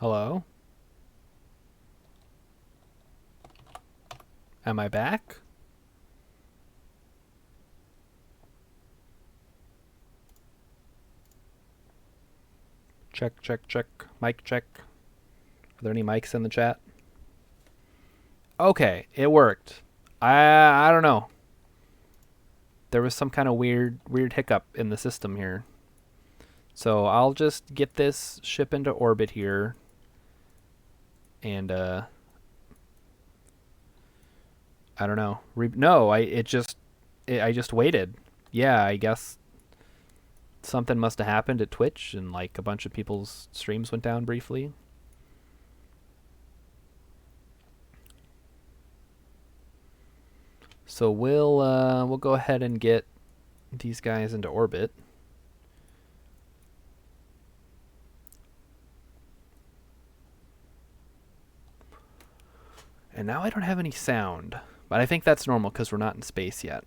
Hello? Am I back? Check, check, check. Mic check. Are there any mics in the chat? Okay, it worked. I don't know. There was some kind of weird hiccup in the system here. So I'll just get this ship into orbit here. And I don't know. No, I just waited. Yeah, I guess something must have happened at Twitch and like a bunch of people's streams went down briefly. So we'll go ahead and get these guys into orbit. And now I don't have any sound, but I think that's normal because we're not in space yet.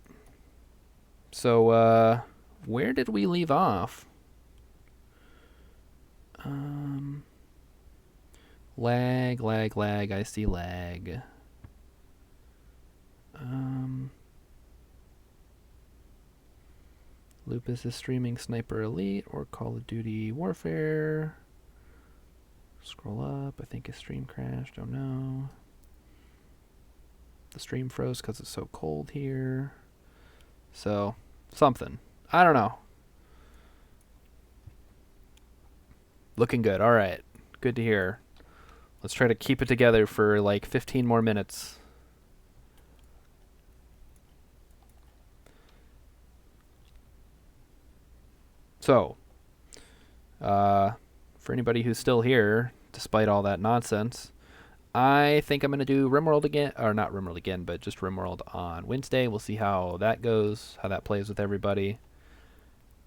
So where did we leave off? Lag, lag, lag. I see lag. Lupus is streaming Sniper Elite or Call of Duty Warfare. Scroll up. I think his stream crashed. Oh no. The stream froze because it's so cold here. So, something. I don't know. Looking good. All right. Good to hear. Let's try to keep it together for like 15 more minutes. So, for anybody who's still here, despite all that nonsense, I think I'm going to do RimWorld again, or not RimWorld again, but just RimWorld on Wednesday. We'll see how that goes, how that plays with everybody.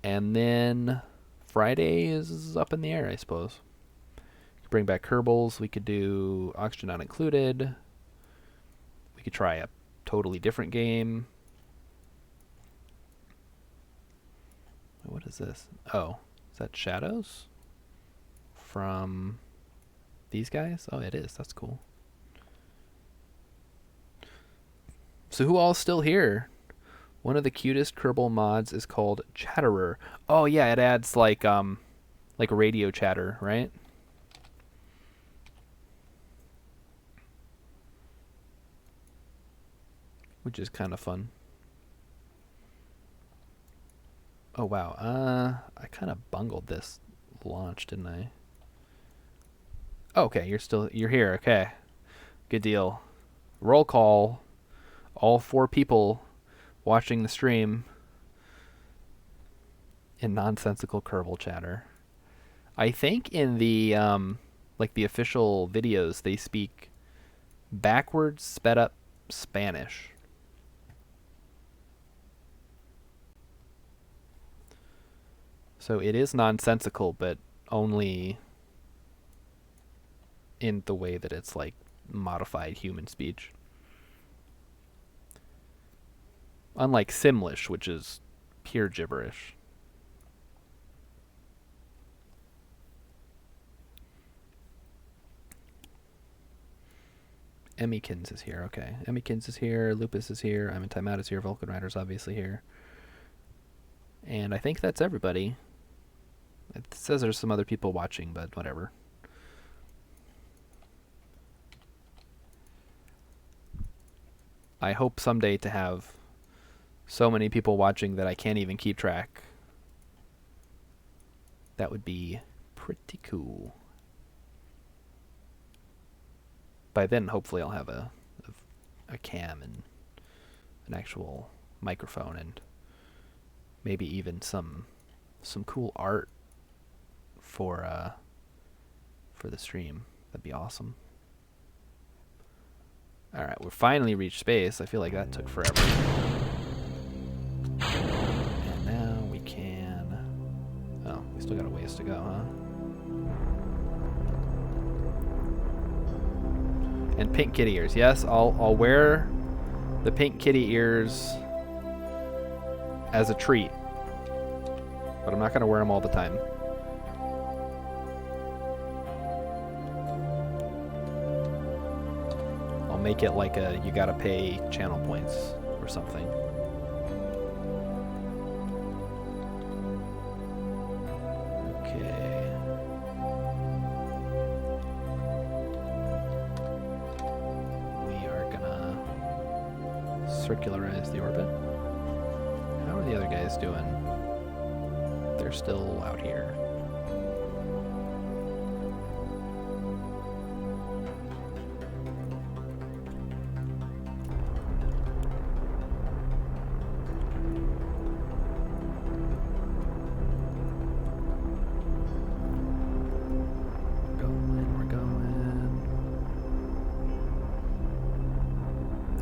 And then Friday is up in the air, I suppose. Bring back Kerbals. We could do Oxygen Not Included. We could try a totally different game. What is this? Oh, is that Shadows? From these guys? Oh, it is. That's cool. So who all's still here? One of the cutest Kerbal mods is called Chatterer. Oh yeah, it adds like radio chatter, right? Which is kind of fun. Oh wow. I kind of bungled this launch, didn't I? Oh, okay, you're here. Okay. Good deal. Roll call. All 4 people watching the stream in nonsensical Kerbal chatter. I think in the like the official videos they speak backwards sped up Spanish. So it is nonsensical, but only in the way that it's like modified human speech. Unlike Simlish, which is pure gibberish. Emmykins is here. Okay. Emmykins is here. Lupus is here. I'm in Timeout is here. Vulcan Rider's obviously here. And I think that's everybody. It says there's some other people watching, but whatever. I hope someday to have so many people watching that I can't even keep track. That would be pretty cool. By then, hopefully, I'll have a cam and an actual microphone and maybe even some cool art for the stream. That'd be awesome. All right, we've finally reached space. I feel like that took forever. And now we can... Oh, we still got a ways to go, huh? And pink kitty ears. Yes, I'll wear the pink kitty ears as a treat. But I'm not going to wear them all the time. make it like a you gotta pay channel points or something. Okay. We are gonna circularize the orbit. How are the other guys doing? They're still out here.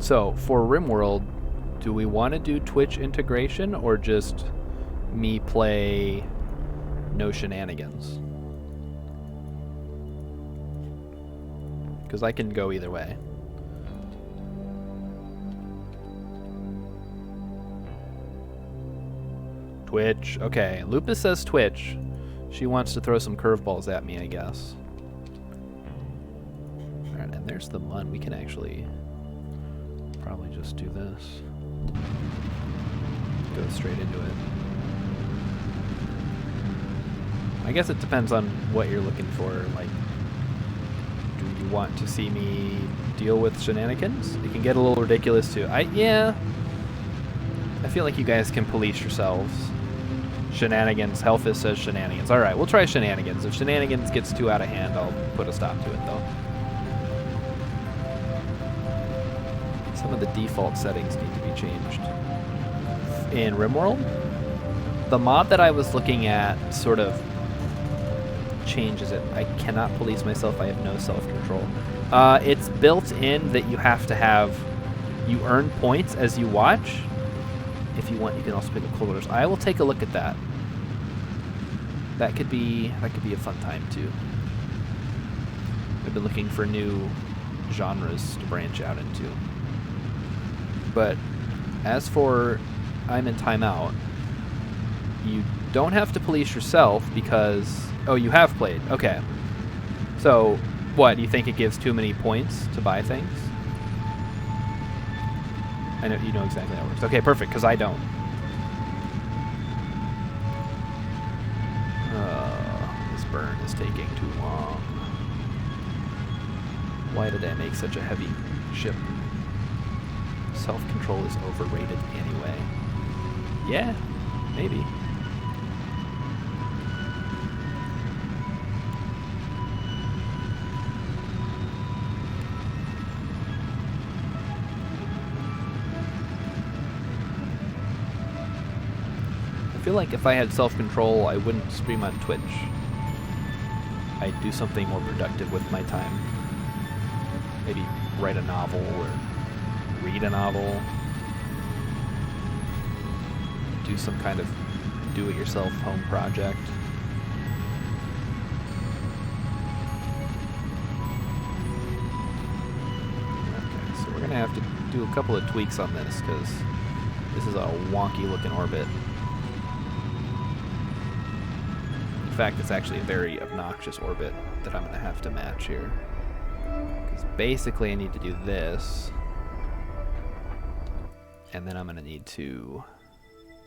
So, for RimWorld, do we want to do Twitch integration or just me play no shenanigans? Because I can go either way. Twitch. Okay, Lupus says Twitch. She wants to throw some curveballs at me, I guess. Alright, and there's the MUN. We can actually probably just do this. Go straight into it. I guess it depends on what you're looking for. Like, do you want to see me deal with shenanigans? It can get a little ridiculous too. Yeah. I feel like you guys can police yourselves. Shenanigans. Hellfist says shenanigans. Alright, we'll try shenanigans. If shenanigans gets too out of hand, I'll put a stop to it though. Some of the default settings need to be changed. In RimWorld, the mod that I was looking at sort of changes it. I cannot police myself. I have no self-control. It's built in that you have to have, you earn points as you watch. If you want, you can also pick up cold orders. I will take a look at that. That could be a fun time too. I've been looking for new genres to branch out into. But as for I'm in timeout, you don't have to police yourself because... Oh, you have played. Okay. So, what? You think it gives too many points to buy things? I know you know exactly how it works. Okay, perfect, because I don't. This burn is taking too long. Why did I make such a heavy ship? Self-control is overrated anyway. Yeah, maybe. I feel like if I had self-control, I wouldn't stream on Twitch. I'd do something more productive with my time. Maybe write a novel or read a novel. Do some kind of do-it-yourself home project. Okay, so we're gonna have to do a couple of tweaks on this because this is a wonky looking orbit. In fact, it's actually a very obnoxious orbit that I'm going to have to match here. Because basically I need to do this. And then I'm going to need to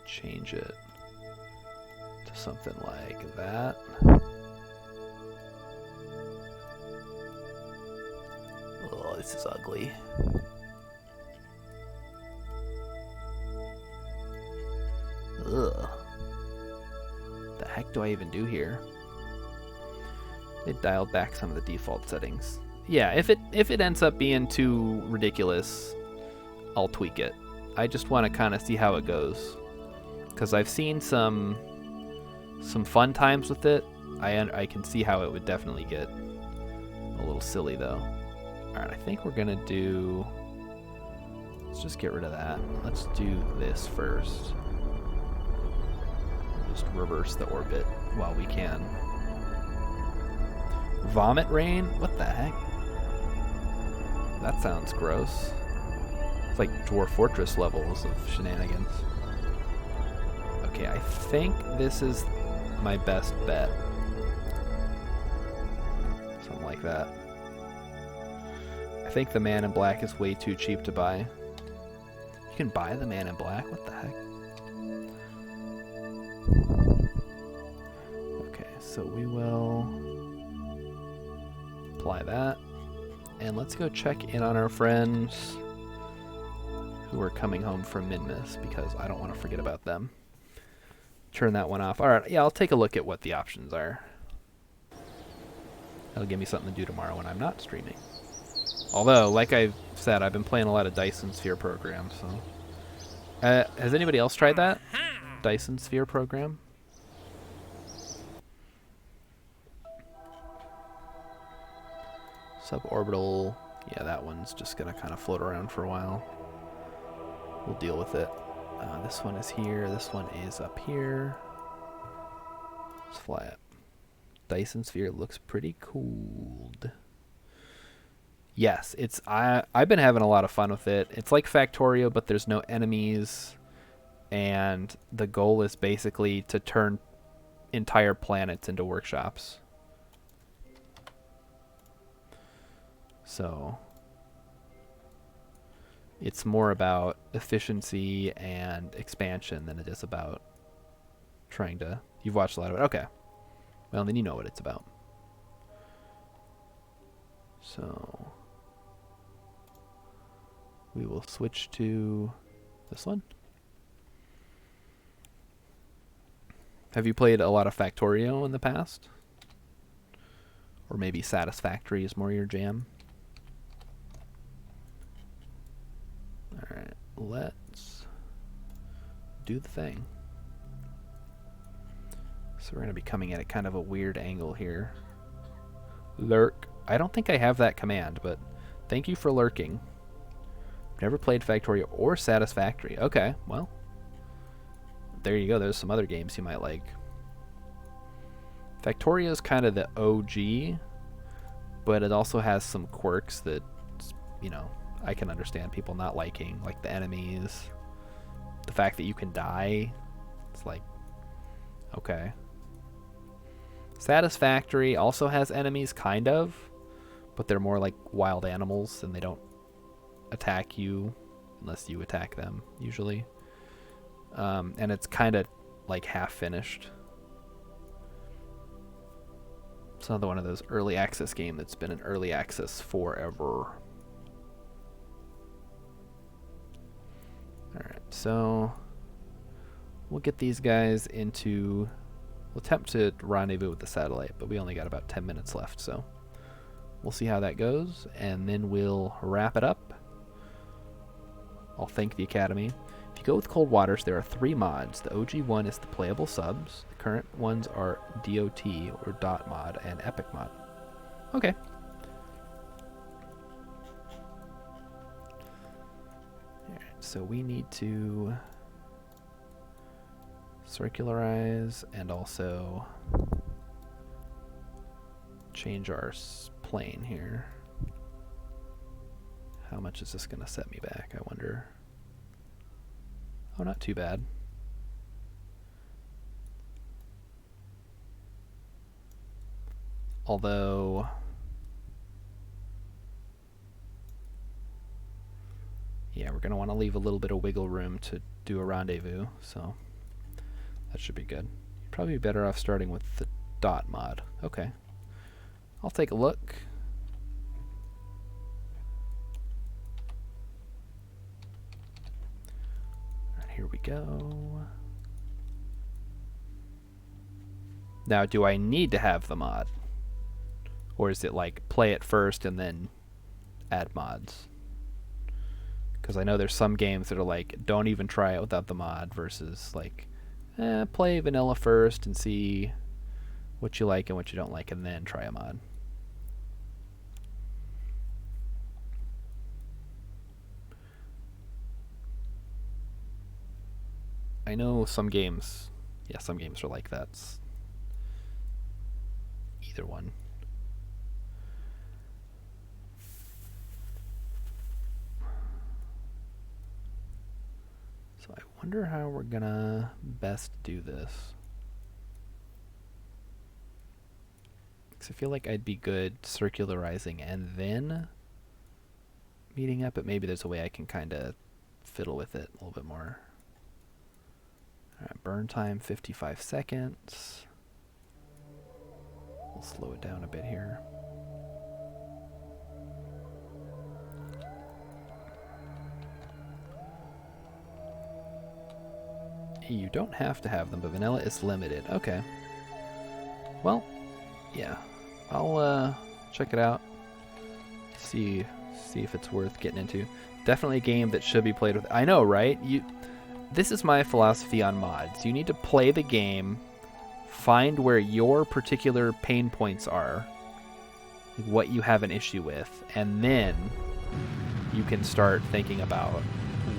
change it to something like that. Oh, this is ugly. Ugh. The heck do I even do here? It dialed back some of the default settings. Yeah, if it ends up being too ridiculous, I'll tweak it. I just want to kind of see how it goes, because I've seen some fun times with it. I can see how it would definitely get a little silly though. All right, I think we're gonna do. Let's just get rid of that. Let's do this first. Just reverse the orbit while we can. Vomit rain? What the heck? That sounds gross. It's like Dwarf Fortress levels of shenanigans. Okay, I think this is my best bet. Something like that. I think the man in black is way too cheap to buy. You can buy the man in black? What the heck? Okay, so we will apply that. And let's go check in on our friends who are coming home from Minmus, because I don't want to forget about them. Turn that one off. Alright, yeah, I'll take a look at what the options are. That'll give me something to do tomorrow when I'm not streaming. Although, like I said, I've been playing a lot of Dyson Sphere program, so... has anybody else tried that? Dyson Sphere program? Suborbital... Yeah, that one's just gonna kind of float around for a while. We'll deal with it. This one is here, this one is up here. Let's fly it. Dyson Sphere looks pretty cool. Yes, I've been having a lot of fun with it. It's like Factorio, but there's no enemies, and the goal is basically to turn entire planets into workshops. So it's more about efficiency and expansion than it is about trying to... You've watched a lot of it. Okay. Well, then you know what it's about. So we will switch to this one. Have you played a lot of Factorio in the past? Or maybe Satisfactory is more your jam? Alright, let's do the thing. So we're going to be coming at it kind of a weird angle here. Lurk. I don't think I have that command, but thank you for lurking. Never played Factorio or Satisfactory. Okay, well. There you go. There's some other games you might like. Factorio is kind of the OG, but it also has some quirks that, you know, I can understand people not liking, like the enemies. The fact that you can die. It's like, okay. Satisfactory also has enemies, kind of, but they're more like wild animals, and they don't attack you unless you attack them, usually. And it's kind of like half finished. It's another one of those early access games that's been in early access forever. Alright, so we'll get these guys into... We'll attempt to rendezvous with the satellite, but we only got about 10 minutes left, so we'll see how that goes, and then we'll wrap it up. I'll thank the Academy. If you go with Cold Waters, there are 3 mods. The OG one is the playable subs. The current ones are DOT, or Dot Mod, and Epic Mod. Okay. Alright, so we need to circularize and also change our plane here. How much is this going to set me back, I wonder? Oh, not too bad. Although... yeah, we're going to want to leave a little bit of wiggle room to do a rendezvous, so that should be good. You'd probably be better off starting with the dot mod. Okay. I'll take a look. Alright, here we go. Now, do I need to have the mod? Or is it like play it first and then add mods? Because I know there's some games that are like, don't even try it without the mod, versus like, play vanilla first and see what you like and what you don't like, and then try a mod. I know some games, yeah, some games are like that. Either one. So I wonder how we're gonna best do this. Because I feel like I'd be good circularizing and then meeting up, but maybe there's a way I can kind of fiddle with it a little bit more. All right, burn time 55 seconds. We'll slow it down a bit here. You don't have to have them, but vanilla is limited. Okay. Well, yeah. I'll check it out. See if it's worth getting into. Definitely a game that should be played with. I know, right? This is my philosophy on mods. You need to play the game, find where your particular pain points are, what you have an issue with, and then you can start thinking about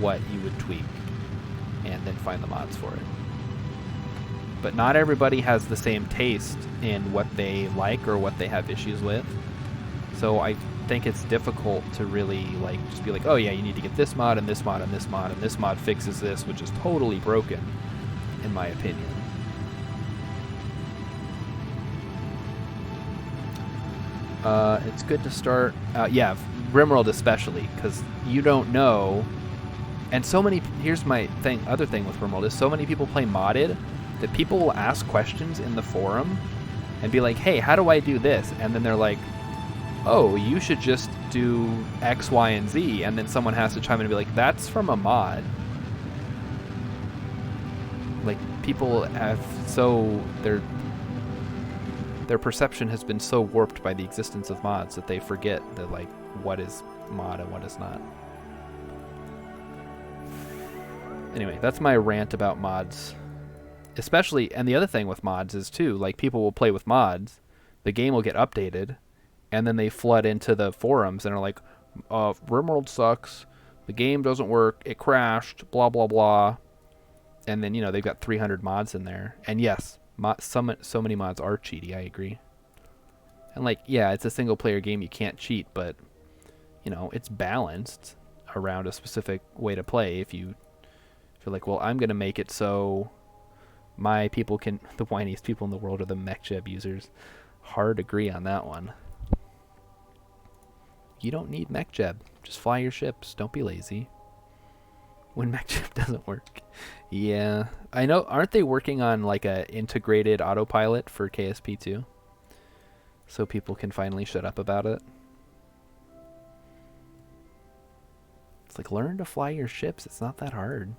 what you would tweak, and then find the mods for it. But not everybody has the same taste in what they like or what they have issues with. So I think it's difficult to really just be like, oh yeah, you need to get this mod and this mod and this mod and this mod fixes this, which is totally broken, in my opinion. It's good to start, yeah, RimWorld especially, because you don't know. And so many, here's my other thing with RimWorld is so many people play modded that people will ask questions in the forum and be like, hey, how do I do this? And then they're like, oh, you should just do X, Y, and Z. And then someone has to chime in and be like, that's from a mod. Like, people have their perception has been so warped by the existence of mods that they forget that, like, what is mod and what is not. Anyway, that's my rant about mods. Especially, and the other thing with mods is, too, like, people will play with mods, the game will get updated, and then they flood into the forums and are like, RimWorld sucks, the game doesn't work, it crashed, blah, blah, blah. And then, they've got 300 mods in there. And yes, so many mods are cheaty, I agree. And, like, yeah, it's a single-player game, you can't cheat, but, it's balanced around a specific way to play. If you're like, well, I'm going to make it so my people can, the whiniest people in the world are the MechJeb users. Hard agree on that one. You don't need MechJeb. Just fly your ships. Don't be lazy. When MechJeb doesn't work. Yeah. I know, aren't they working on like a integrated autopilot for KSP2? So people can finally shut up about it. It's like, learn to fly your ships. It's not that hard.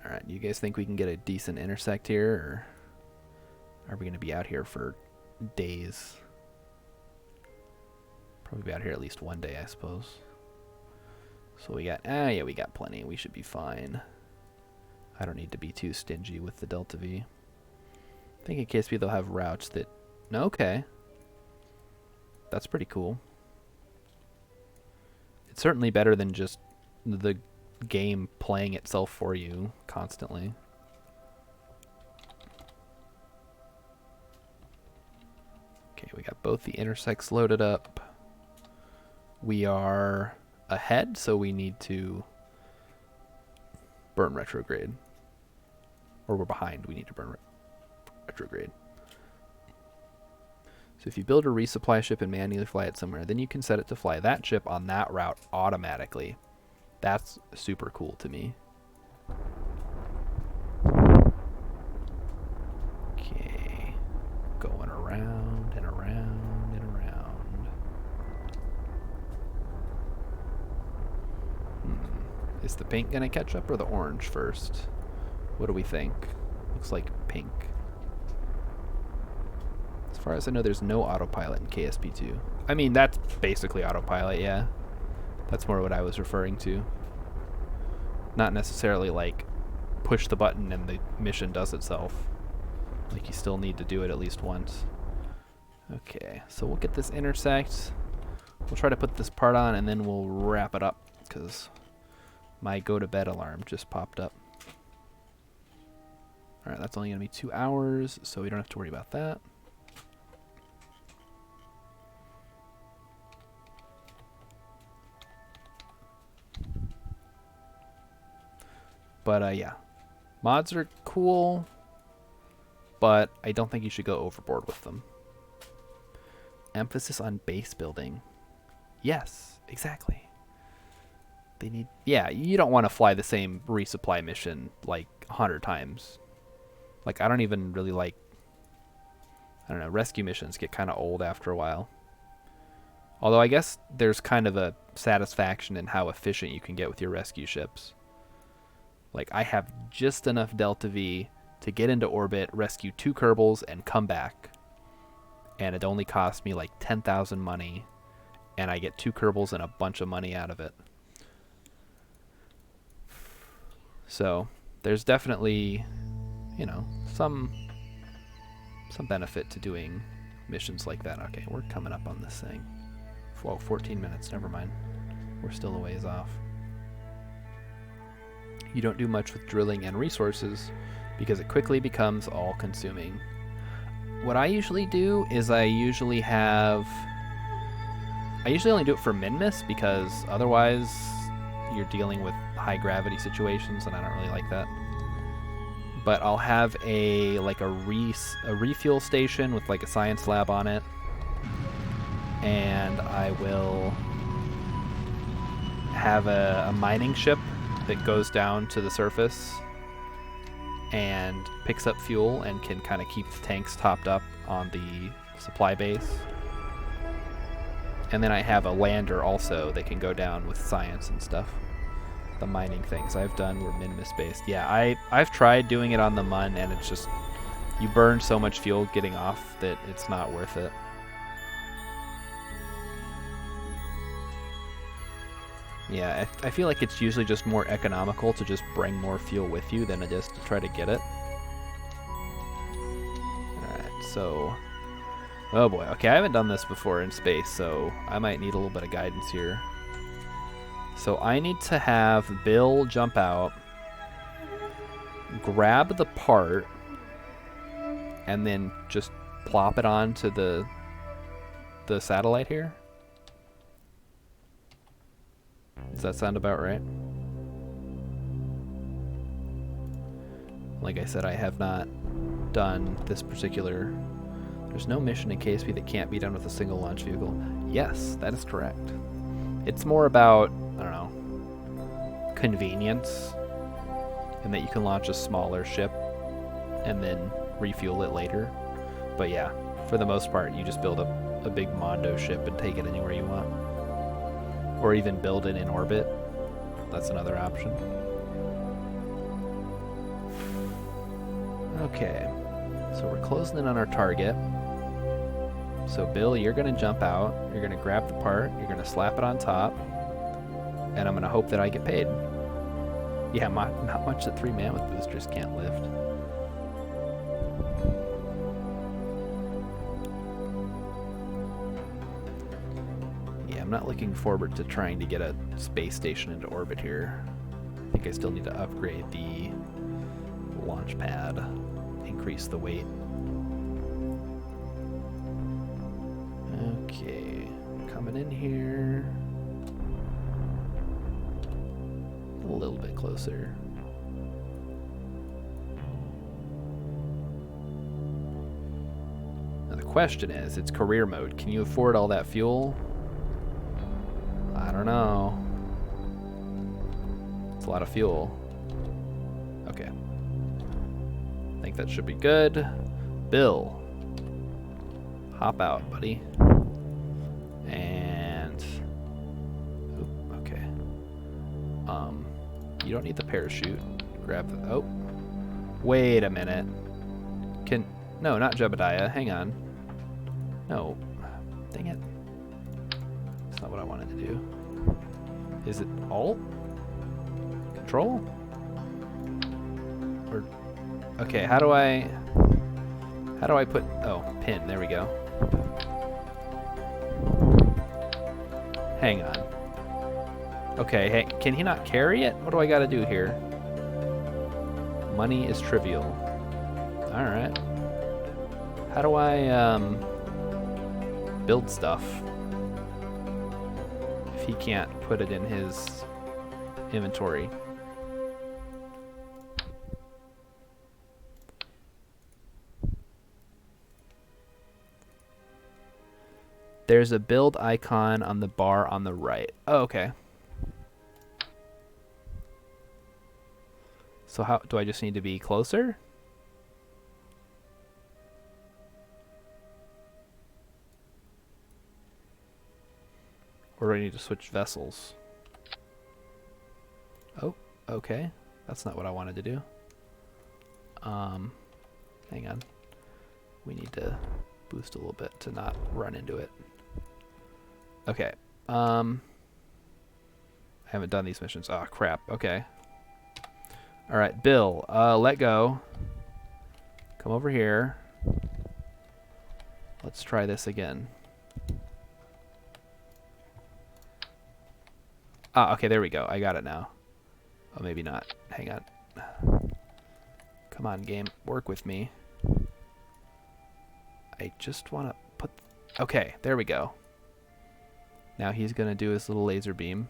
Alright, you guys think we can get a decent intersect here, or are we going to be out here for days? Probably be out here at least one day, I suppose. So we got, yeah, we got plenty. We should be fine. I don't need to be too stingy with the Delta V. I think in KSP they'll have routes that, okay. That's pretty cool. It's certainly better than just the game playing itself for you constantly. Okay, we got both the intersects loaded up. We are ahead, so we need to burn retrograde. Or we're behind, we need to burn retrograde. So if you build a resupply ship and manually fly it somewhere, then you can set it to fly that ship on that route automatically. That's super cool to me. Okay. Going around and around and around. Is the pink gonna catch up or the orange first? What do we think? Looks like pink. As far as I know, there's no autopilot in KSP2. I mean, that's basically autopilot, yeah. That's more what I was referring to. Not necessarily like push the button and the mission does itself. Like, you still need to do it at least once. Okay, so we'll get this intersect. We'll try to put this part on and then we'll wrap it up because my go to bed alarm just popped up. Alright, that's only going to be 2 hours, so we don't have to worry about that. But yeah, mods are cool. but I don't think you should go overboard with them. Emphasis on base building. Yes, exactly. They need... Yeah, you don't want to fly the same resupply mission like 100 times. Like, I don't even really like... I don't know, rescue missions get kind of old after a while. Although I guess there's kind of a satisfaction in how efficient you can get with your rescue ships. Like, I have just enough Delta V to get into orbit, rescue 2 Kerbals, and come back. And it only cost me like 10,000 money, and I get 2 Kerbals and a bunch of money out of it. So, there's definitely, you know, some benefit to doing missions like that. Okay, we're coming up on this thing. Whoa, 14 minutes, never mind. We're still a ways off. You don't do much with drilling and resources because it quickly becomes all-consuming. What I usually do is I usually only do it for min-miss because otherwise you're dealing with high gravity situations and I don't really like that. But I'll have a refuel station with like a science lab on it, and I will have a mining ship that goes down to the surface and picks up fuel and can kind of keep the tanks topped up on the supply base. And then I have a lander also that can go down with science and stuff. The mining things I've done were min-miss based. Yeah, I've tried doing it on the Mun, and it's just, you burn so much fuel getting off that it's not worth it. Yeah, I feel like it's usually just more economical to just bring more fuel with you than it is to try to get it. Alright, so... Oh boy, okay, I haven't done this before in space, so I might need a little bit of guidance here. So I need to have Bill jump out, grab the part, and then just plop it onto the satellite here. Does that sound about right? Like I said, I have not done this particular... There's no mission in KSP that can't be done with a single launch vehicle. Yes, that is correct. It's more about, I don't know, convenience, and that you can launch a smaller ship and then refuel it later. But yeah, for the most part, you just build a big Mondo ship and take it anywhere you want. Or even build it in orbit. That's another option. Okay, so we're closing in on our target. So Bill, you're going to jump out, you're going to grab the part, you're going to slap it on top, and I'm going to hope that I get paid. Yeah, not much that 3 Mammoth boosters can't lift. Yeah, I'm not looking forward to trying to get a space station into orbit here. I think I still need to upgrade the launch pad, increase the weight. Okay, coming in here. A little bit closer. Now the question is, it's career mode. Can you afford all that fuel? I don't know. It's a lot of fuel. Okay. I think that should be good. Bill. Hop out, buddy. And... Oop, okay. You don't need the parachute. Grab the... Oh. Wait a minute. No, not Jebediah. Hang on. No. Dang it. That's not what I wanted to do. Is it Alt? Control? Or... Okay, how do I put... Oh, pin. There we go. Hang on. Okay, hey, can he not carry it? What do I gotta do here? Money is trivial. Alright. How do I, build stuff if he can't put it in his inventory? There's a build icon on the bar on the right. Oh, okay. So how do I just need to be closer? Or do I need to switch vessels? Oh, okay. That's not what I wanted to do. Hang on. We need to boost a little bit to not run into it. Okay. I haven't done these missions. Oh, crap. Okay. All right, Bill, let go. Come over here. Let's try this again. Ah, okay, there we go. I got it now. Oh, maybe not. Hang on. Come on, game. Work with me. I just want to put... Okay, there we go. Now he's going to do his little laser beam.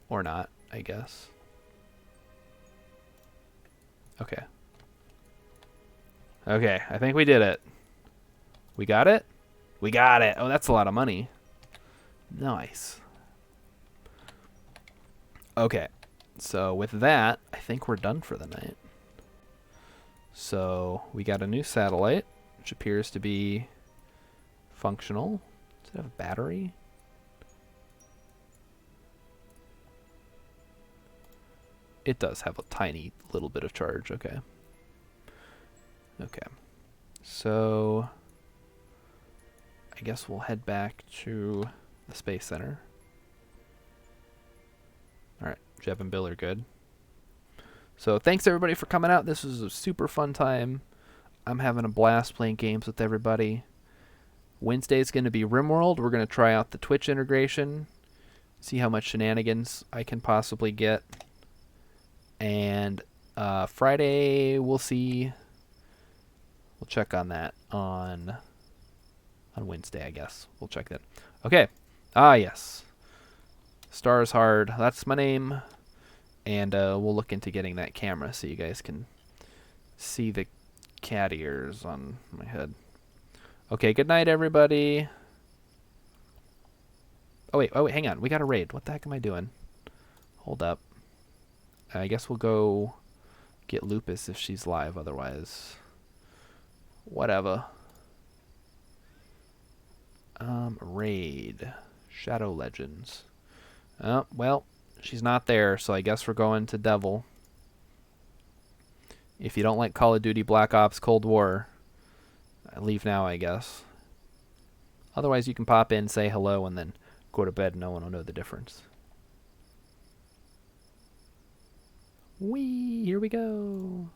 Or not, I guess. Okay. Okay, I think we did it. We got it? We got it! Oh, that's a lot of money. Nice. Okay, so with that, I think we're done for the night. So we got a new satellite, which appears to be functional. Does it have a battery? It does have a tiny little bit of charge, okay. Okay, so I guess we'll head back to the Space Center. Alright, Jeb and Bill are good. So thanks everybody for coming out. This was a super fun time. I'm having a blast playing games with everybody. Wednesday is going to be RimWorld. We're going to try out the Twitch integration. See how much shenanigans I can possibly get. And Friday, we'll see. We'll check on that on Wednesday, I guess. We'll check that. Okay. Ah, yes. Stars Hard. That's my name. And we'll look into getting that camera so you guys can see the cat ears on my head. Okay, good night, everybody. Oh, wait, hang on. We got a raid. What the heck am I doing? Hold up. I guess we'll go get Lupus if she's live, otherwise. Whatever. Raid. Shadow Legends. Oh, well, she's not there, so I guess we're going to Devil. If you don't like Call of Duty Black Ops Cold War, leave now, I guess. Otherwise, you can pop in, say hello, and then go to bed. No one will know the difference. Whee! Here we go.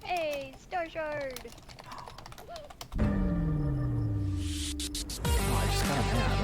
Hey, Star Shard! Oh, I just got a mad.